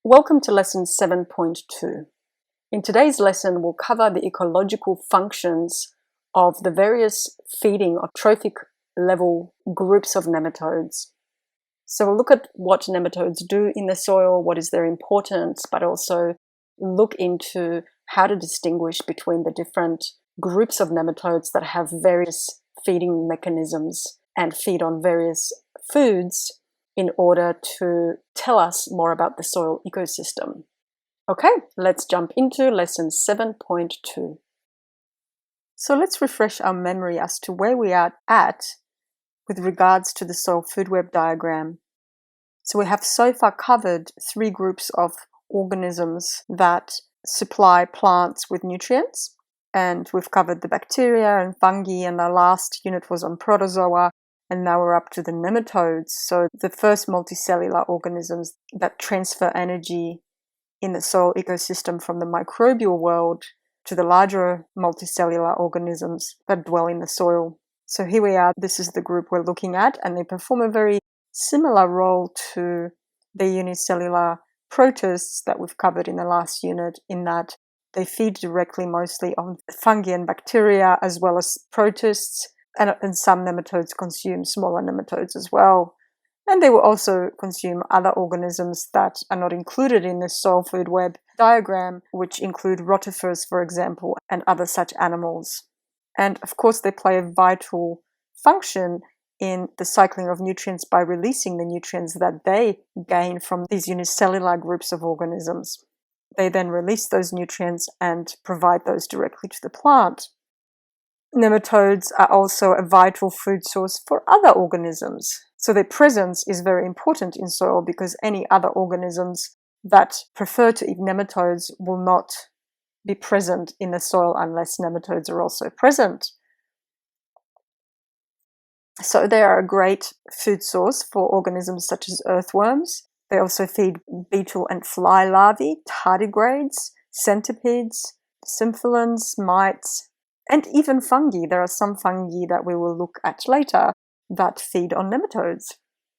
Welcome to lesson 7.2. In today's lesson, we'll cover the ecological functions of the various feeding or trophic level groups of nematodes. So we'll look at what nematodes do in the soil, what is their importance, but also look into how to distinguish between the different groups of nematodes that have various feeding mechanisms and feed on various foods in order to tell us more about the soil ecosystem. Okay, let's jump into lesson 7.2. So let's refresh our memory as to where we are at with regards to the soil food web diagram. So we have so far covered three groups of organisms that supply plants with nutrients, and we've covered the bacteria and fungi, and our last unit was on protozoa. And now we're up to the nematodes, so the first multicellular organisms that transfer energy in the soil ecosystem from the microbial world to the larger multicellular organisms that dwell in the soil. So here we are, this is the group we're looking at, and they perform a very similar role to the unicellular protists that we've covered in the last unit, in that they feed directly mostly on fungi and bacteria as well as protists. And some nematodes consume smaller nematodes as well. And they will also consume other organisms that are not included in the soil food web diagram, which include rotifers, for example, and other such animals. And of course, they play a vital function in the cycling of nutrients by releasing the nutrients that they gain from these unicellular groups of organisms. They then release those nutrients and provide those directly to the plant. Nematodes are also a vital food source for other organisms. So their presence is very important in soil because any other organisms that prefer to eat nematodes will not be present in the soil unless nematodes are also present. So they are a great food source for organisms such as earthworms. They also feed beetle and fly larvae, tardigrades, centipedes, symphylans, mites, and even fungi. There are some fungi that we will look at later that feed on nematodes.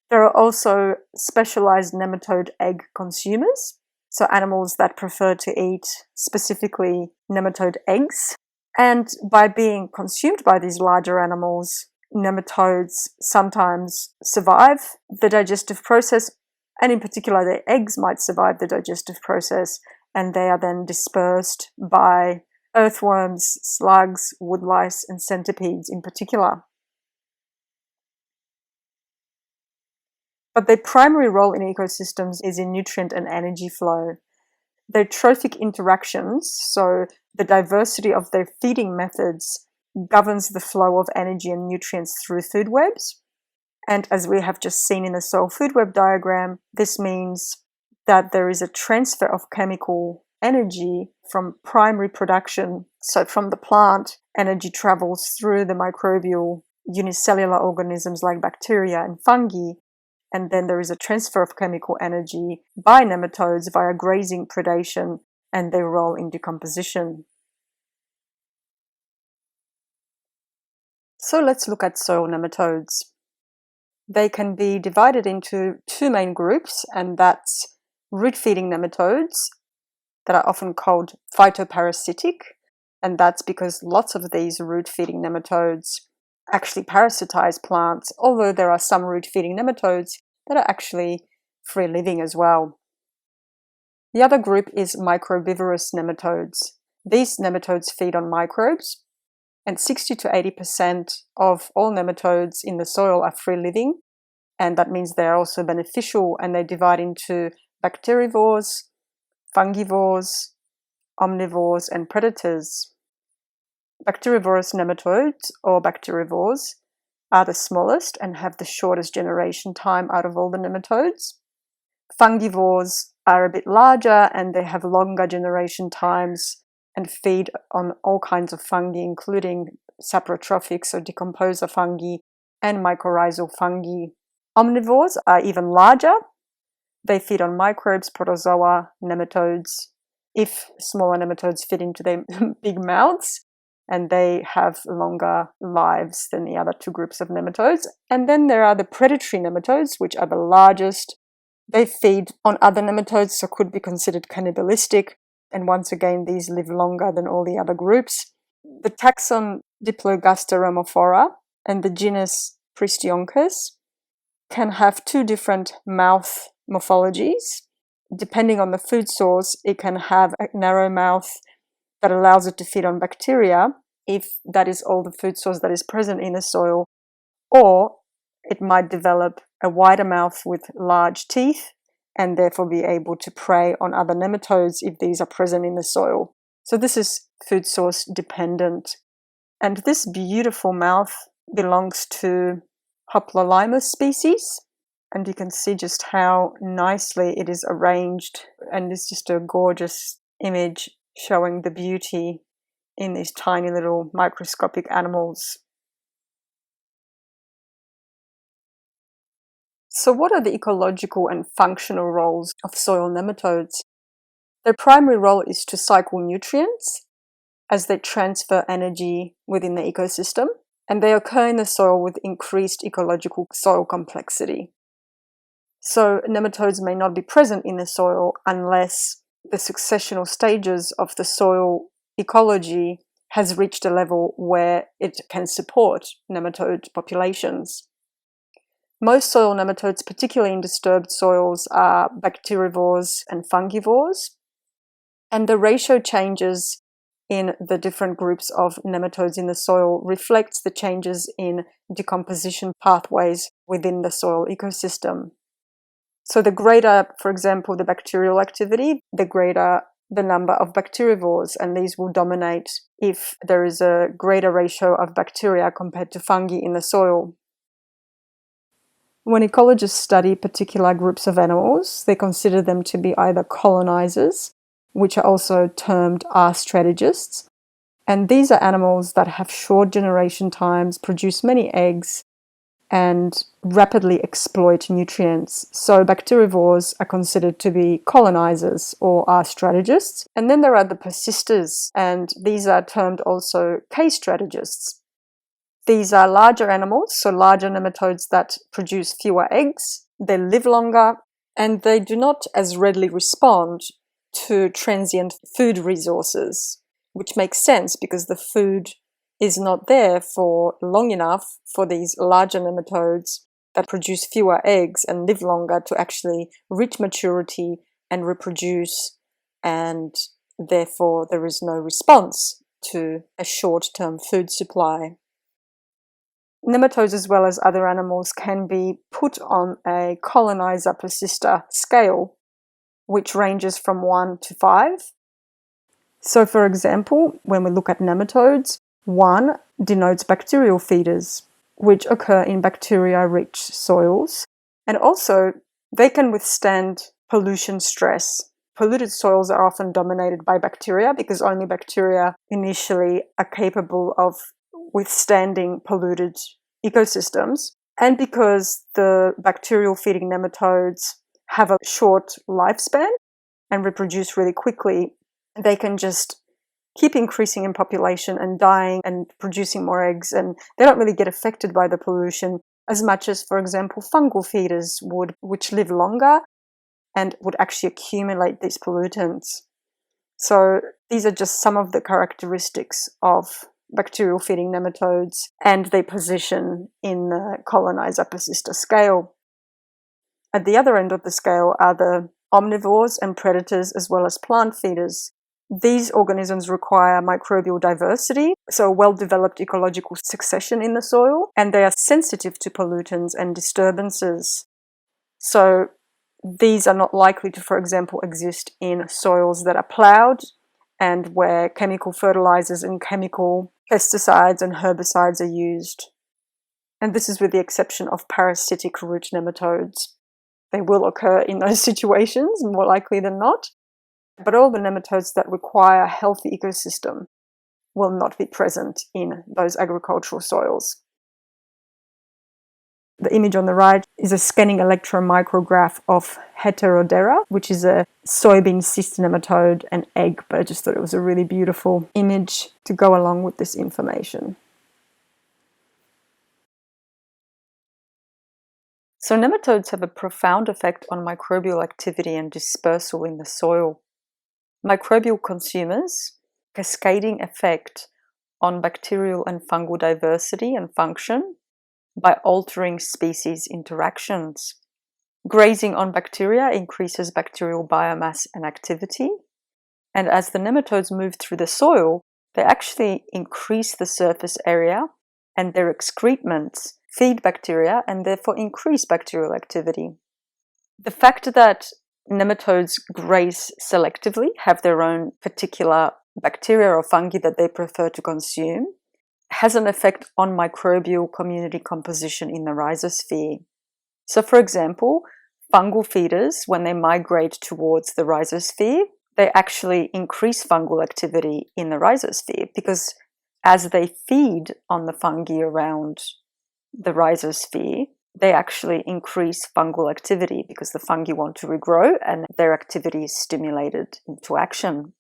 There are also specialized nematode egg consumers, so animals that prefer to eat specifically nematode eggs. And by being consumed by these larger animals, nematodes sometimes survive the digestive process, and in particular their eggs might survive the digestive process, and they are then dispersed by earthworms, slugs, woodlice, and centipedes in particular. But their primary role in ecosystems is in nutrient and energy flow. Their trophic interactions, so the diversity of their feeding methods, governs the flow of energy and nutrients through food webs. And as we have just seen in the soil food web diagram, this means that there is a transfer of chemical energy from primary production. So from the plant, energy travels through the microbial unicellular organisms like bacteria and fungi, and then there is a transfer of chemical energy by nematodes via grazing, predation, and their role in decomposition. So let's look at soil nematodes. They can be divided into two main groups, and that's root-feeding nematodes that are often called phytoparasitic, and that's because lots of these root-feeding nematodes actually parasitize plants, although there are some root-feeding nematodes that are actually free-living as well. The other group is microbivorous nematodes. These nematodes feed on microbes, and 60 to 80% of all nematodes in the soil are free-living, and that means they're also beneficial, and they divide into bacterivores, fungivores, omnivores, and predators. Bacterivorous nematodes, or bacterivores, are the smallest and have the shortest generation time out of all the nematodes. Fungivores are a bit larger and they have longer generation times and feed on all kinds of fungi, including saprotrophic, so decomposer fungi, and mycorrhizal fungi. Omnivores are even larger. They feed on microbes, protozoa, nematodes, if smaller nematodes fit into their big mouths, and they have longer lives than the other two groups of nematodes. And then there are the predatory nematodes, which are the largest They feed on other nematodes, so could be considered cannibalistic. And once again, these live longer than all the other groups. The taxon Diplogasteromophora and the genus Pristioncus can have two different mouth morphologies. Depending on the food source, it can have a narrow mouth that allows it to feed on bacteria, if that is all the food source that is present in the soil, or it might develop a wider mouth with large teeth and therefore be able to prey on other nematodes if these are present in the soil. So this is food source dependent. And this beautiful mouth belongs to Hoplolimus species. And you can see just how nicely it is arranged. And it's just a gorgeous image showing the beauty in these tiny little microscopic animals. So what are the ecological and functional roles of soil nematodes? Their primary role is to cycle nutrients as they transfer energy within the ecosystem, and they occur in the soil with increased ecological soil complexity. So nematodes may not be present in the soil unless the successional stages of the soil ecology has reached a level where it can support nematode populations. Most soil nematodes, particularly in disturbed soils, are bacterivores and fungivores, and the ratio changes in the different groups of nematodes in the soil reflects the changes in decomposition pathways within the soil ecosystem. So the greater, for example, the bacterial activity, the greater the number of bacterivores, and these will dominate if there is a greater ratio of bacteria compared to fungi in the soil. When ecologists study particular groups of animals, they consider them to be either colonizers, which are also termed strategists, and these are animals that have short generation times, produce many eggs, and rapidly exploit nutrients. So bacterivores are considered to be colonizers or strategists. And then there are the persisters, and these are termed also k-strategists. These are larger animals, so larger nematodes that produce fewer eggs. They live longer, and they do not as readily respond to transient food resources, which makes sense because the food is not there for long enough for these larger nematodes that produce fewer eggs and live longer to actually reach maturity and reproduce, and therefore there is no response to a short-term food supply. Nematodes, as well as other animals, can be put on a colonizer-persister scale, which ranges from 1 to 5. So, for example, when we look at nematodes, 1 denotes bacterial feeders, which occur in bacteria-rich soils. And also, they can withstand pollution stress. Polluted soils are often dominated by bacteria because only bacteria initially are capable of withstanding polluted ecosystems. And because the bacterial feeding nematodes have a short lifespan and reproduce really quickly, they can just keep increasing in population and dying and producing more eggs, and they don't really get affected by the pollution as much as, for example, fungal feeders would, which live longer and would actually accumulate these pollutants. So these are just some of the characteristics of bacterial feeding nematodes and their position in the colonizer-persister scale. At the other end of the scale are the omnivores and predators, as well as plant feeders. These organisms require microbial diversity, so well-developed ecological succession in the soil, and they are sensitive to pollutants and disturbances. So these are not likely to, for example, exist in soils that are ploughed and where chemical fertilizers and chemical pesticides and herbicides are used. And this is with the exception of parasitic root nematodes. They will occur in those situations, more likely than not. But all the nematodes that require a healthy ecosystem will not be present in those agricultural soils. The image on the right is a scanning electron micrograph of Heterodera, which is a soybean cyst nematode and egg, but I just thought it was a really beautiful image to go along with this information. So nematodes have a profound effect on microbial activity and dispersal in the soil. Microbial consumers, cascading effect on bacterial and fungal diversity and function by altering species interactions. Grazing on bacteria increases bacterial biomass and activity. And as the nematodes move through the soil, they actually increase the surface area, and their excretements feed bacteria and therefore increase bacterial activity. The fact that nematodes graze selectively, have their own particular bacteria or fungi that they prefer to consume, has an effect on microbial community composition in the rhizosphere. So for example, fungal feeders, when they migrate towards the rhizosphere, they actually increase fungal activity in the rhizosphere, because as they feed on the fungi around the rhizosphere, they actually increase fungal activity because the fungi want to regrow and their activity is stimulated into action.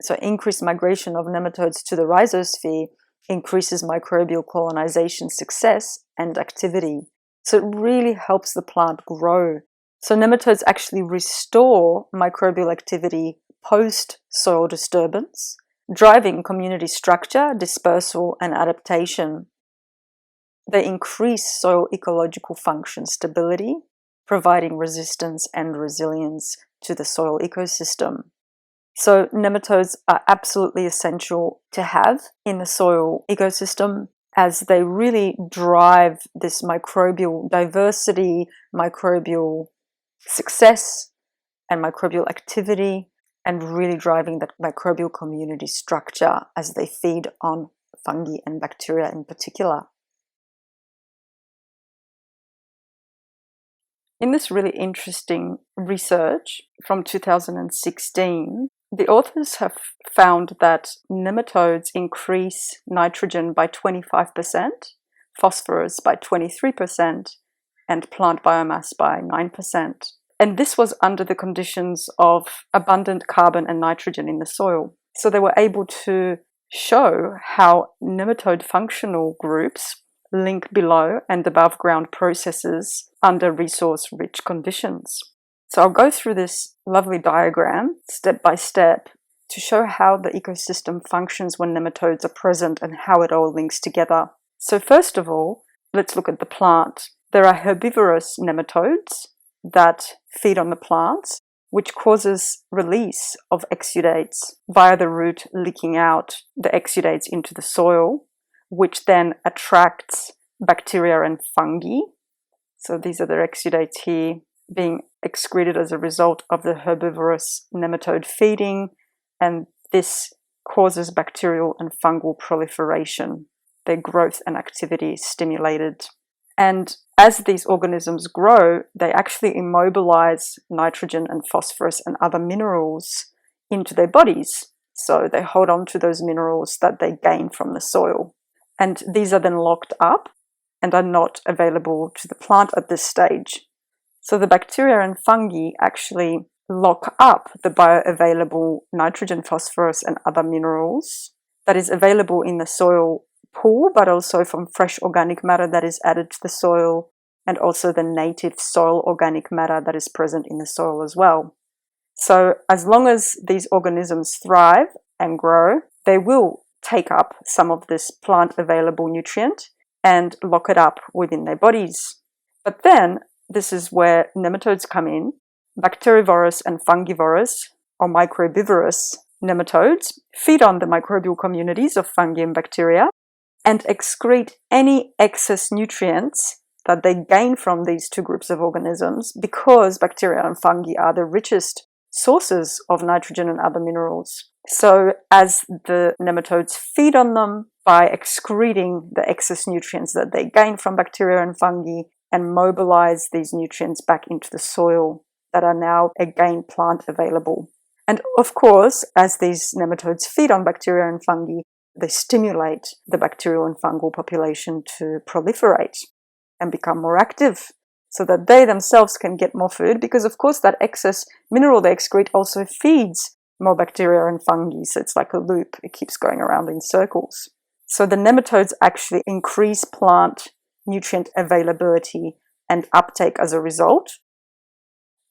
So increased migration of nematodes to the rhizosphere increases microbial colonization success and activity. So it really helps the plant grow. So nematodes actually restore microbial activity post-soil disturbance, driving community structure, dispersal, and adaptation. They increase soil ecological function stability, providing resistance and resilience to the soil ecosystem. So nematodes are absolutely essential to have in the soil ecosystem, as they really drive this microbial diversity, microbial success, and microbial activity, and really driving that microbial community structure as they feed on fungi and bacteria in particular. In this really interesting research from 2016, the authors have found that nematodes increase nitrogen by 25%, phosphorus by 23%, and plant biomass by 9%. And this was under the conditions of abundant carbon and nitrogen in the soil. So they were able to show how nematode functional groups link below and above ground processes under resource-rich conditions. So I'll go through this lovely diagram step by step to show how the ecosystem functions when nematodes are present and how it all links together. So first of all, let's look at the plant. There are herbivorous nematodes that feed on the plants, which causes release of exudates via the root leaking out the exudates into the soil, which then attracts bacteria and fungi. So these are the exudates here being excreted as a result of the herbivorous nematode feeding, and this causes bacterial and fungal proliferation. Their growth and activity is stimulated. And as these organisms grow, they actually immobilize nitrogen and phosphorus and other minerals into their bodies. So they hold on to those minerals that they gain from the soil. And these are then locked up and are not available to the plant at this stage. So the bacteria and fungi actually lock up the bioavailable nitrogen, phosphorus, and other minerals that is available in the soil pool, but also from fresh organic matter that is added to the soil, and also the native soil organic matter that is present in the soil as well. So as long as these organisms thrive and grow, they will take up some of this plant available nutrient and lock it up within their bodies. But then this is where nematodes come in. Bacterivorous and fungivorous or microbivorous nematodes feed on the microbial communities of fungi and bacteria and excrete any excess nutrients that they gain from these two groups of organisms, because bacteria and fungi are the richest sources of nitrogen and other minerals. So as the nematodes feed on them by excreting the excess nutrients that they gain from bacteria and fungi and mobilize these nutrients back into the soil that are now again plant available. And of course, as these nematodes feed on bacteria and fungi, they stimulate the bacterial and fungal population to proliferate and become more active so that they themselves can get more food, because of course that excess mineral they excrete also feeds more bacteria and fungi. So it's like a loop. It keeps going around in circles. So the nematodes actually increase plant nutrient availability and uptake as a result.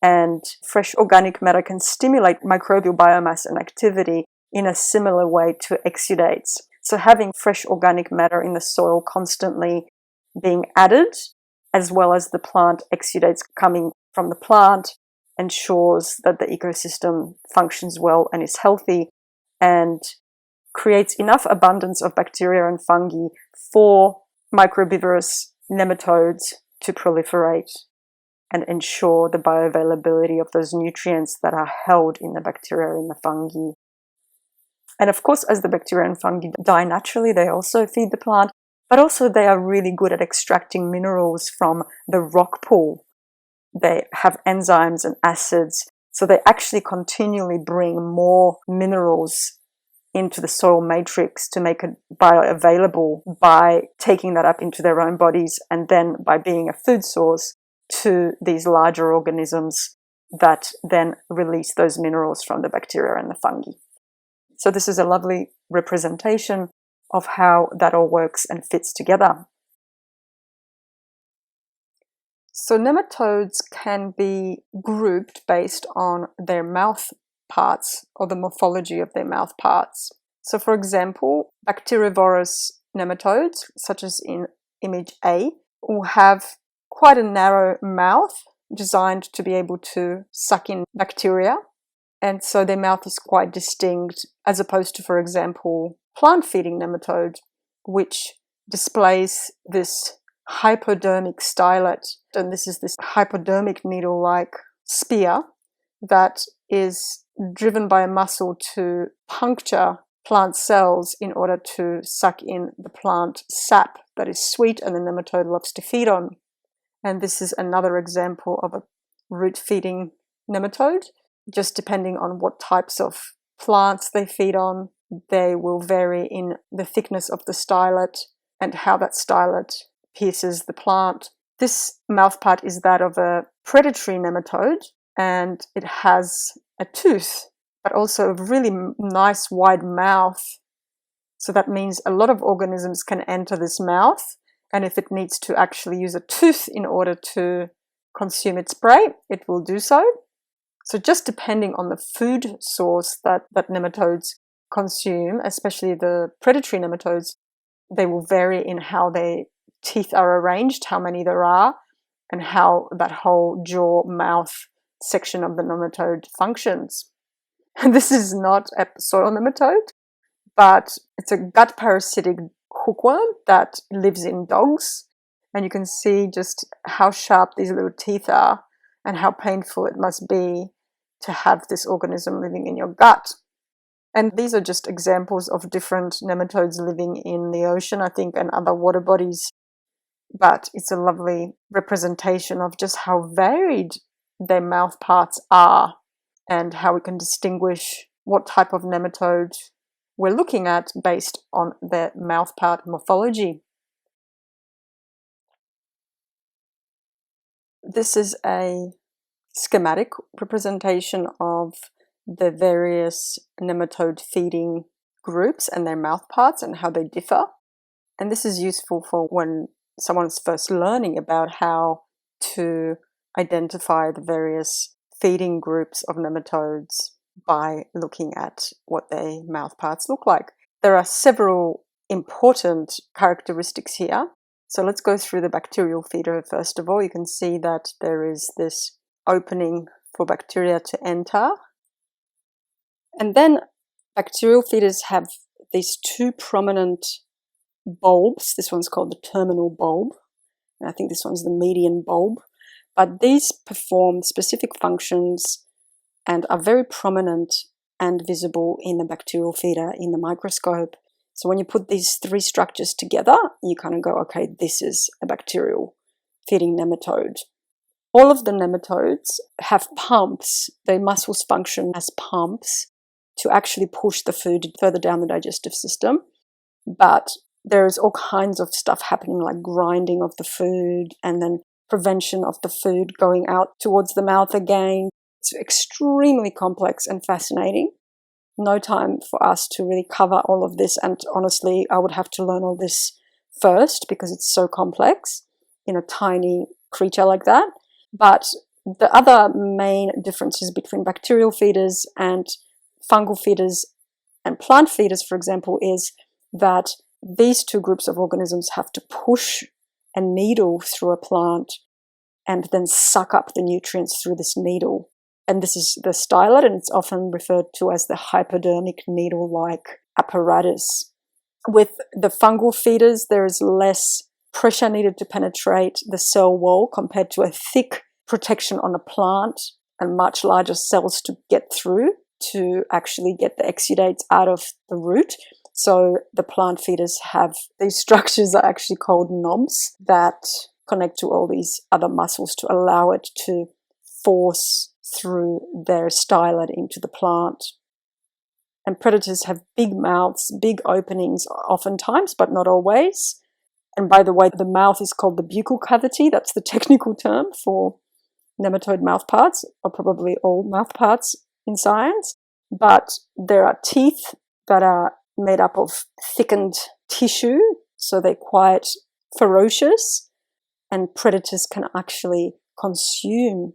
And fresh organic matter can stimulate microbial biomass and activity in a similar way to exudates. So having fresh organic matter in the soil constantly being added, as well as the plant exudates coming from the plant, ensures that the ecosystem functions well and is healthy, and creates enough abundance of bacteria and fungi for microbivorous nematodes to proliferate and ensure the bioavailability of those nutrients that are held in the bacteria and the fungi. And of course, as the bacteria and fungi die naturally, they also feed the plant, but also they are really good at extracting minerals from the rock pool. They have enzymes and acids, so they actually continually bring more minerals into the soil matrix to make it bioavailable by taking that up into their own bodies and then by being a food source to these larger organisms that then release those minerals from the bacteria and the fungi. So this is a lovely representation of how that all works and fits together. So nematodes can be grouped based on their mouth parts or the morphology of their mouth parts. So for example, bacterivorous nematodes, such as in image A, will have quite a narrow mouth designed to be able to suck in bacteria. And so their mouth is quite distinct, as opposed to, for example, plant-feeding nematode, which displays this hypodermic stylet. And this is this hypodermic needle-like spear that is driven by a muscle to puncture plant cells in order to suck in the plant sap that is sweet and the nematode loves to feed on. And this is another example of a root-feeding nematode. Just depending on what types of plants they feed on, they will vary in the thickness of the stylet and how that stylet pierces the plant. This mouthpart is that of a predatory nematode, and it has a tooth, but also a really nice wide mouth. So that means a lot of organisms can enter this mouth, and if it needs to actually use a tooth in order to consume its prey, it will do so. So just depending on the food source that nematodes consume, especially the predatory nematodes, they will vary in how their teeth are arranged, how many there are, and how that whole jaw-mouth section of the nematode functions. And this is not a soil nematode, but it's a gut parasitic hookworm that lives in dogs. And you can see just how sharp these little teeth are and how painful it must be to have this organism living in your gut. And these are just examples of different nematodes living in the ocean, I think, and other water bodies. But it's a lovely representation of just how varied their mouth parts are and how we can distinguish what type of nematode we're looking at based on their mouth part morphology. This is a schematic representation of the various nematode feeding groups and their mouth parts and how they differ. And this is useful for when someone's first learning about how to identify the various feeding groups of nematodes by looking at what their mouth parts look like. There are several important characteristics here. So let's go through the bacterial feeder first of all. You can see that there is this opening for bacteria to enter. And then bacterial feeders have these two prominent bulbs. This one's called the terminal bulb, and I think this one's the median bulb. But these perform specific functions and are very prominent and visible in the bacterial feeder in the microscope. So when you put these three structures together, you kind of go, okay, this is a bacterial feeding nematode. All of the nematodes have pumps. Their muscles function as pumps to actually push the food further down the digestive system. But there's all kinds of stuff happening, like grinding of the food and then prevention of the food going out towards the mouth again. It's extremely complex and fascinating. No time for us to really cover all of this. And honestly, I would have to learn all this first because it's so complex in a tiny creature like that. But the other main differences between bacterial feeders and fungal feeders and plant feeders, for example, is that these two groups of organisms have to push a needle through a plant and then suck up the nutrients through this needle. And this is the stylet, and it's often referred to as the hypodermic needle-like apparatus. With the fungal feeders, there is less pressure needed to penetrate the cell wall compared to a thick protection on a plant and much larger cells to get through to actually get the exudates out of the root. So the plant feeders have these structures that are actually called knobs that connect to all these other muscles to allow it to force through their stylet into the plant. And predators have big mouths, big openings oftentimes, but not always. And by the way, the mouth is called the buccal cavity. That's the technical term for nematode mouthparts, or probably all mouthparts in science. But there are teeth that are made up of thickened tissue, so they're quite ferocious, and predators can actually consume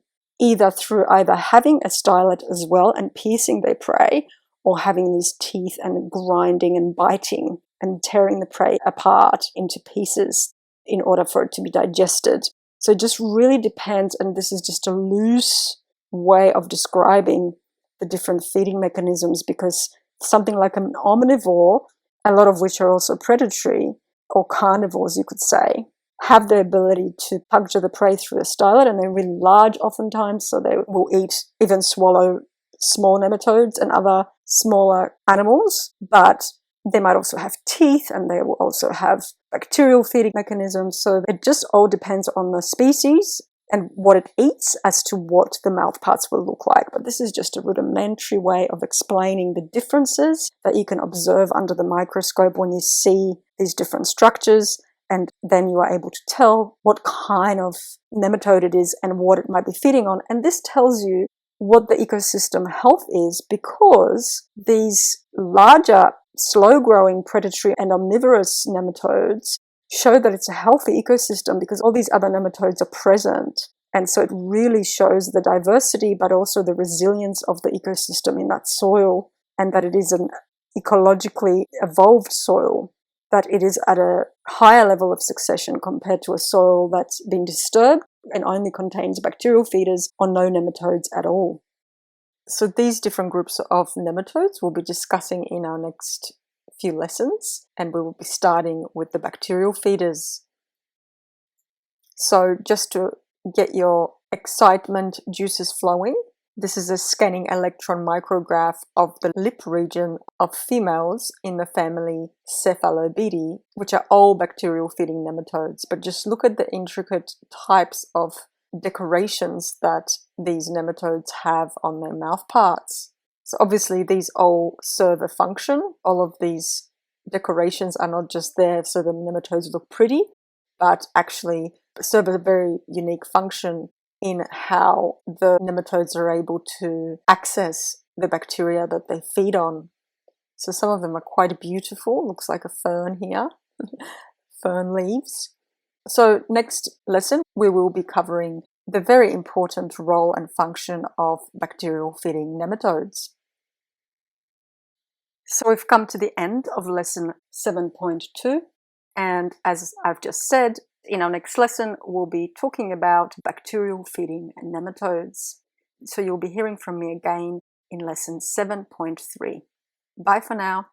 through having a stylet as well and piercing their prey, or having these teeth and grinding and biting and tearing the prey apart into pieces in order for it to be digested. So it just really depends, and this is just a loose way of describing the different feeding mechanisms, because something like an omnivore, a lot of which are also predatory, or carnivores you could say, have the ability to puncture the prey through a stylet, and they're really large oftentimes, so they will even swallow small nematodes and other smaller animals, but they might also have teeth, and they will also have bacterial feeding mechanisms. So it just all depends on the species and what it eats as to what the mouthparts will look like. But this is just a rudimentary way of explaining the differences that you can observe under the microscope when you see these different structures, and then you are able to tell what kind of nematode it is and what it might be feeding on. And this tells you what the ecosystem health is, because these larger, slow-growing predatory and omnivorous nematodes show that it's a healthy ecosystem because all these other nematodes are present. And so it really shows the diversity, but also the resilience of the ecosystem in that soil, and that it is an ecologically evolved soil, that it is at a higher level of succession compared to a soil that's been disturbed and only contains bacterial feeders or no nematodes at all. So these different groups of nematodes we'll be discussing in our next few lessons, and we will be starting with the bacterial feeders. So just to get your excitement juices flowing, this is a scanning electron micrograph of the lip region of females in the family Cephalobidae, which are all bacterial feeding nematodes. But just look at the intricate types of decorations that these nematodes have on their mouth parts. So obviously these all serve a function. All of these decorations are not just there so the nematodes look pretty, but actually serve a very unique function in how the nematodes are able to access the bacteria that they feed on. So some of them are quite beautiful. Looks like a fern here, fern leaves. So next lesson, we will be covering the very important role and function of bacterial feeding nematodes. So we've come to the end of lesson 7.2, and as I've just said, in our next lesson, we'll be talking about bacterial feeding nematodes. So you'll be hearing from me again in lesson 7.3. Bye for now.